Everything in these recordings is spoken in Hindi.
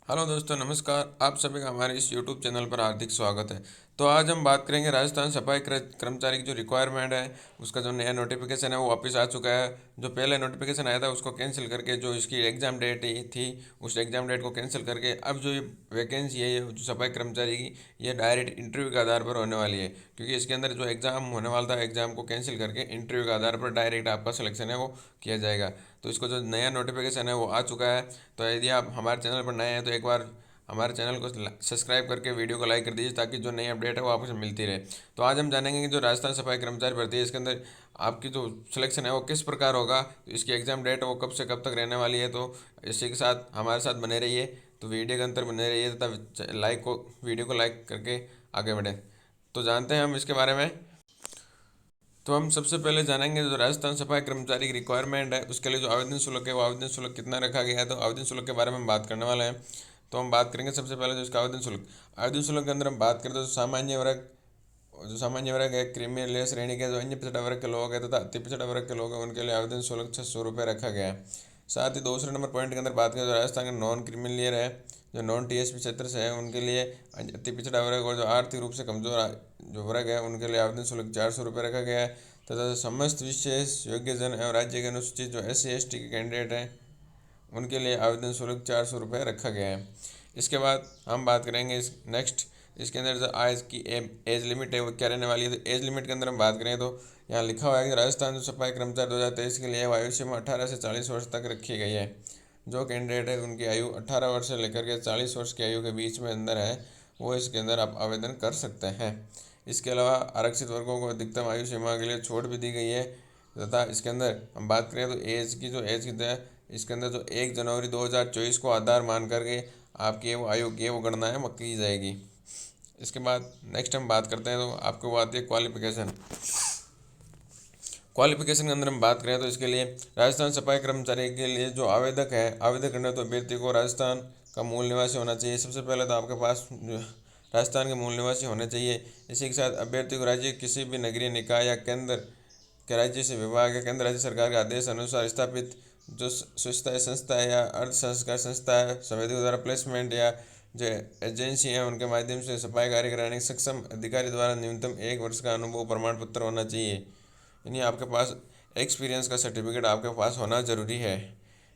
हेलो दोस्तों, नमस्कार। आप सभी का हमारे इस यूट्यूब चैनल पर हार्दिक स्वागत है। तो आज हम बात करेंगे राजस्थान सफाई कर्मचारी की जो रिक्वायरमेंट है, उसका जो नया नोटिफिकेशन है वो वापस आ चुका है। जो पहले नोटिफिकेशन आया था उसको कैंसिल करके जो इसकी एग्ज़ाम डेट थी उस एग्ज़ाम डेट को कैंसिल करके अब जो ये वैकेंसी है, ये जो सफाई कर्मचारी की, ये डायरेक्ट इंटरव्यू के आधार पर होने वाली है। क्योंकि इसके अंदर जो एग्ज़ाम होने वाला था, एग्ज़ाम को कैंसिल करके इंटरव्यू के आधार पर डायरेक्ट आपका सिलेक्शन है वो किया जाएगा। तो इसको जो नया नोटिफिकेशन है वो आ चुका है। तो यदि आप हमारे चैनल पर नए हैं तो एक बार हमारे चैनल को सब्सक्राइब करके वीडियो को लाइक कर दीजिए, ताकि जो नई अपडेट है वो आपको मिलती रहे। तो आज हम जानेंगे कि जो राजस्थान सफाई कर्मचारी भर्ती है, इसके अंदर आपकी जो सिलेक्शन है वो किस प्रकार होगा, तो इसकी एग्ज़ाम डेट है वो कब से कब तक रहने वाली है। तो इसी के साथ हमारे साथ बने रहिए, तो वीडियो के अंदर बने रहिए तथा वीडियो को लाइक करके आगे बढ़ें। तो जानते हैं हम इसके बारे में। तो हम सबसे पहले जानेंगे जो राजस्थान सफाई कर्मचारी की रिक्वायरमेंट है, उसके लिए जो आवेदन शुल्क है वो आवेदन शुल्क कितना रखा गया है। तो आवेदन शुल्क के बारे में हम बात करने वाले हैं। तो हम बात करेंगे सबसे पहले जो इसका आवेदन शुल्क के अंदर हम बात करें तो जो सामान्य वर्ग है, क्रीमी श्रेणी के जो अन्य पिछड़ा वर्ग के लोग हैं तथा अति पिछड़ा वर्ग के लोग हैं, उनके लिए आवेदन शुल्क 600 रुपये रखा गया है। साथ ही दूसरे नंबर पॉइंट के अंदर बात करें तो राजस्थान के नॉन क्रीमिलियर है, जो नॉन टीएसपी क्षेत्र से है, उनके लिए अति पिछड़ा वर्ग और जो आर्थिक रूप से कमजोर जो वर्ग है, उनके लिए आवेदन शुल्क 400 रुपये रखा गया है। तथा समस्त विशेष योग्यजन एवं राज्य के अनुसूचित जो SC ST के कैंडिडेट हैं, उनके लिए आवेदन शुल्क 400 रुपये रखा गया है। इसके बाद हम बात करेंगे नेक्स्ट, इसके अंदर जो आज की एज लिमिट है वो क्या रहने वाली है। तो एज लिमिट के अंदर हम बात करें तो यहाँ लिखा हुआ है कि राजस्थान जो सफाई कर्मचारी 2023 के लिए आयु सीमा 18 से 40 वर्ष तक रखी गई है। जो कैंडिडेट है उनकी आयु 18 वर्ष से लेकर के 40 वर्ष की आयु के बीच में अंदर है, वो इसके अंदर आप आवेदन कर सकते हैं। इसके अलावा आरक्षित वर्गों को अधिकतम आयु सीमा के लिए छूट भी दी गई है। तथा इसके अंदर हम बात करें तो एज की है, इसके अंदर जो 1 जनवरी 2024 को आधार मान करके आपकी वो आयु की वो गणना है वो की जाएगी। इसके बाद नेक्स्ट हम बात करते हैं तो आपको वो आती है क्वालिफिकेशन। क्वालिफिकेशन के अंदर हम बात करें तो इसके लिए राजस्थान सफाई कर्मचारी के लिए जो आवेदक है, आवेदन करने तो अभ्यर्थी को राजस्थान का मूल निवासी होना चाहिए। सबसे पहले तो आपके पास राजस्थान के मूल निवासी होने चाहिए। इसी के साथ अभ्यर्थी को राज्य के किसी भी नगरीय निकाय या केंद्र के राज्य से विभाग या केंद्र राज्य सरकार के आदेश अनुसार स्थापित जो स्वच्छता संस्था है या अर्ध संस्कार संस्था है, समितियों द्वारा प्लेसमेंट या जो एजेंसी है उनके माध्यम से सफाई कार्य कराने के सक्षम अधिकारी द्वारा न्यूनतम 1 वर्ष का अनुभव प्रमाण पत्र होना चाहिए। यानी आपके पास एक्सपीरियंस का सर्टिफिकेट आपके पास होना ज़रूरी है।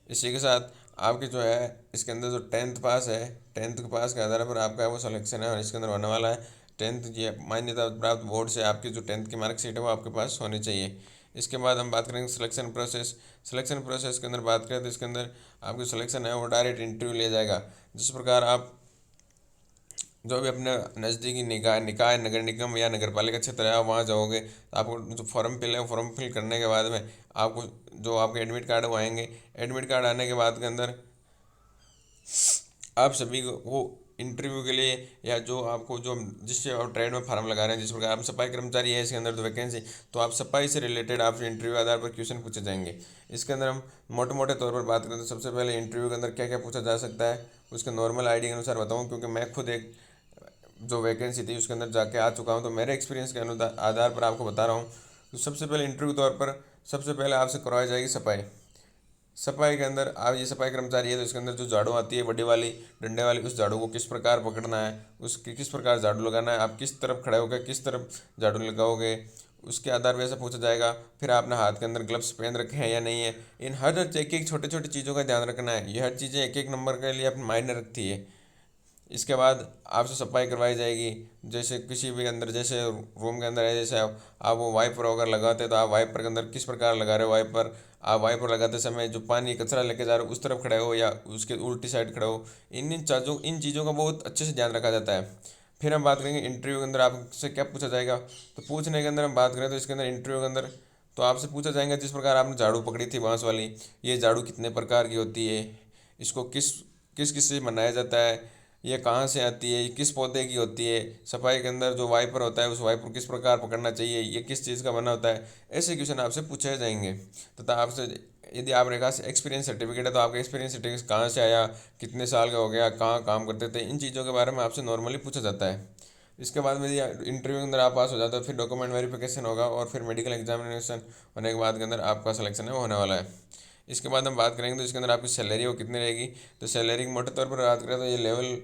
इसी के साथ आपके जो है इसके अंदर जो 10th पास है, 10th के पास के आधार पर आपका वो सिलेक्शन है और इसके अंदर होने वाला है। 10th ये मान्यता प्राप्त बोर्ड से आपकी जो 10th की मार्कशीट है वो आपके पास होनी चाहिए। इसके बाद हम बात करेंगे सिलेक्शन प्रोसेस के अंदर बात करें तो इसके अंदर आपकी सिलेक्शन है वो डायरेक्ट इंटरव्यू लिया जाएगा। जिस प्रकार आप जो भी अपने नज़दीकी निकाय निकाय नगर निगम या नगर पालिका क्षेत्र है, आप वहाँ जाओगे तो आपको जो फॉर्म फिल है, फॉर्म फिल करने के बाद में आपको जो आपके एडमिट कार्ड वो आएंगे। एडमिट कार्ड आने के बाद के अंदर आप सभी को इंटरव्यू के लिए या जो आपको जो जिससे आप ट्रेड में फार्म लगा रहे हैं, जिस प्रकार आप सफाई कर्मचारी है इसके अंदर तो वैकेंसी, तो आप सफाई से रिलेटेड आपसे इंटरव्यू आधार पर क्वेश्चन पूछे जाएंगे। इसके अंदर हम मोटे मोटे तौर पर बात करें तो सबसे पहले इंटरव्यू के अंदर क्या क्या पूछा जा सकता है उसके नॉर्मल आईडी के अनुसार बताऊँ, क्योंकि मैं खुद एक जो वैकेंसी थी उसके अंदर जाके आ चुका हूँ, तो मेरे एक्सपीरियंस के आधार पर आपको बता रहा हूँ। तो सबसे पहले इंटरव्यू तौर पर सबसे पहले आपसे करवाई जाएगी सफाई। सफाई के अंदर आप ये सफाई कर्मचारी है तो इसके अंदर जो झाड़ू आती है बड़ी वाली डंडे वाली, उस झाड़ू को किस प्रकार पकड़ना है, उसकी किस प्रकार झाड़ू लगाना है, आप किस तरफ खड़े होकर किस तरफ झाड़ू लगाओगे, उसके आधार पर ऐसा पूछा जाएगा। फिर आपने हाथ के अंदर ग्लव्स पहन रखे हैं या नहीं है, इन हर एक एक छोटे छोटे चीज़ों का ध्यान रखना है। ये हर चीज़ें एक एक नंबर के लिए अपनी मायने रखती है। इसके बाद आपसे सफाई करवाई जाएगी। जैसे किसी भी अंदर जैसे रूम के अंदर है, जैसे आप वो वाइपर अगर लगाते हैं तो आप वाइपर के अंदर किस प्रकार लगा रहे हो वाइपर, आप वाइपर लगाते समय जो पानी कचरा लेके जा रहे हो उस तरफ खड़े हो या उसके उल्टी साइड खड़े हो, इन चीज़ों का बहुत अच्छे से ध्यान रखा जाता है। फिर हम बात करेंगे इंटरव्यू के अंदर आपसे क्या पूछा जाएगा। तो पूछने के अंदर हम बात करें तो इसके अंदर इंटरव्यू के अंदर तो आपसे पूछा जाएगा, जिस प्रकार आपने झाड़ू पकड़ी थी बांस वाली, ये झाड़ू कितने प्रकार की होती है, इसको किस किस किस से बनाया जाता है, ये कहाँ से आती है, ये किस पौधे की होती है, सफाई के अंदर जो वाइपर होता है उस वाइपर को किस प्रकार पकड़ना चाहिए, ये किस चीज़ का बना होता है। ऐसे क्वेश्चन आपसे पूछे जाएंगे। तथा आपसे यदि आपके पास एक्सपीरियंस सर्टिफिकेट है तो आपका एक्सपीरियंस सर्टिफिकेट कहाँ से आया, कितने साल का हो गया, कहाँ काम करते थे, इन चीज़ों के बारे में आपसे नॉर्मली पूछा जाता है। इसके बाद में यदि इंटरव्यू के अंदर आप पास हो जाते हो फिर डॉक्यूमेंट वेरिफिकेशन होगा और फिर मेडिकल एग्जामिनेशन होने के बाद के अंदर आपका सिलेक्शन है वो होने वाला है। इसके बाद हम बात करेंगे तो इसके अंदर आपकी सैलरी वो कितनी रहेगी। तो सैलरी की मोटे तौर पर बात करें तो ये लेवल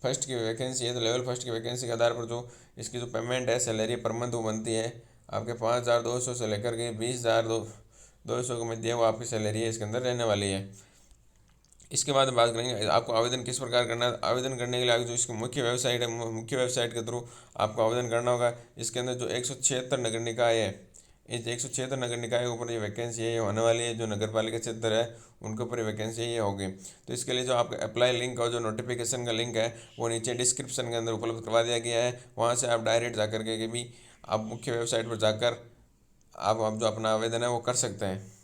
फर्स्ट की वैकेंसी है, तो लेवल फर्स्ट की वैकेंसी के आधार पर जो इसकी जो पेमेंट है सैलरी पर मंथ वो बनती है आपके 5,200 से लेकर के 20,200 के मध्य वो आपकी सैलरी है इसके अंदर रहने वाली है। इसके बाद बात करेंगे आपको आवेदन किस प्रकार करना है। आवेदन करने के लिए जो इसकी मुख्य वेबसाइट है, मुख्य वेबसाइट के थ्रू आपको आवेदन करना होगा। इसके अंदर जो 176 नगर निकाय है, इस 176 नगर निकाय के ऊपर ये वैकेंसी है, ये होने वाली है। जो नगर पालिका क्षेत्र है उनके ऊपर वैकेंसी ये होगी। तो इसके लिए जो आपका अप्लाई लिंक और जो नोटिफिकेशन का लिंक है वो नीचे डिस्क्रिप्शन के अंदर उपलब्ध करवा दिया गया है। वहाँ से आप डायरेक्ट जा कर के भी आप मुख्य वेबसाइट पर जाकर आप जो अपना आवेदन है वो कर सकते हैं।